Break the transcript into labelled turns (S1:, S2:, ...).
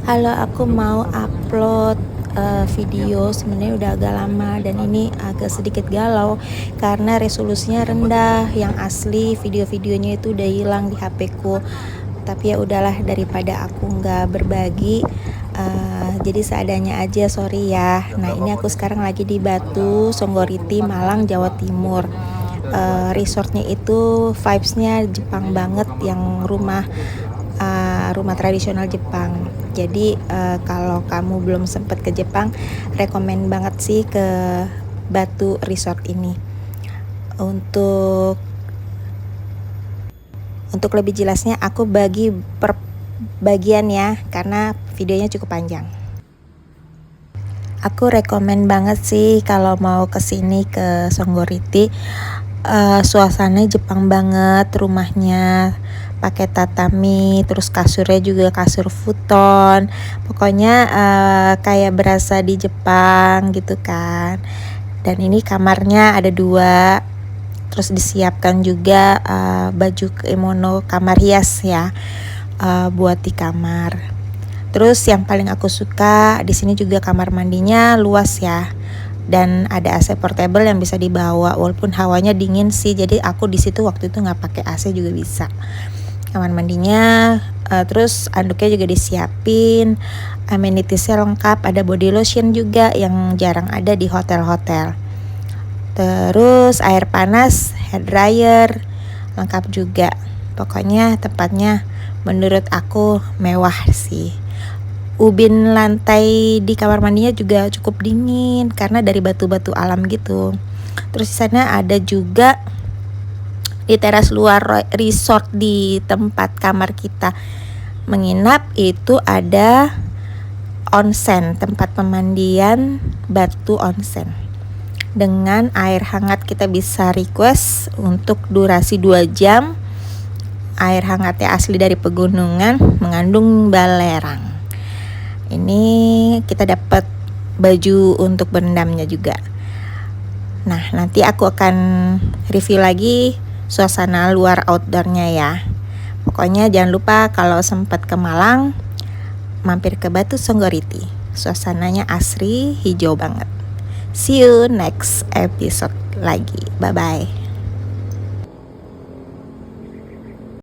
S1: Halo, aku mau upload video sebenarnya udah agak lama dan ini agak sedikit galau karena resolusinya rendah. Yang asli video-videonya itu udah hilang di HP ku. Tapi ya udahlah, daripada aku nggak berbagi, jadi seadanya aja, sorry ya. Nah, ini aku sekarang lagi di Batu, Songgoriti, Malang, Jawa Timur. Resortnya itu vibesnya Jepang banget, yang rumah tradisional Jepang. Jadi kalau kamu belum sempat ke Jepang, rekomen banget sih ke Batu Resort ini. Untuk lebih jelasnya aku bagi per bagian ya, karena videonya cukup panjang. Aku rekomen banget sih kalau mau kesini ke Songgoriti. Suasananya Jepang banget, rumahnya pakai tatami, terus kasurnya juga kasur futon. Pokoknya kayak berasa di Jepang gitu kan. Dan ini kamarnya ada 2, terus disiapkan juga baju kimono kamar hias ya, buat di kamar. Terus yang paling aku suka di sini juga kamar mandinya luas ya, dan ada AC portable yang bisa dibawa walaupun hawanya dingin sih. Jadi aku di situ waktu itu nggak pakai AC juga bisa. Kamar mandinya, terus anduknya juga disiapin, amenitiesnya lengkap, ada body lotion juga yang jarang ada di hotel-hotel. Terus air panas, hair dryer, lengkap juga. Pokoknya tempatnya menurut aku mewah sih. Ubin lantai di kamar mandinya juga cukup dingin karena dari batu-batu alam gitu. Terus di sana ada juga di teras luar resort, di tempat kamar kita menginap itu ada onsen, tempat pemandian batu onsen. Dengan air hangat kita bisa request untuk durasi 2 jam. Air hangatnya asli dari pegunungan, mengandung balerang. Ini kita dapat baju untuk berendamnya juga. Nah, nanti aku akan review lagi suasana luar outdoornya ya. Pokoknya jangan lupa kalau sempat ke Malang, mampir ke Batu Songgoriti. Suasananya asri, hijau banget. See you next episode lagi. Bye-bye.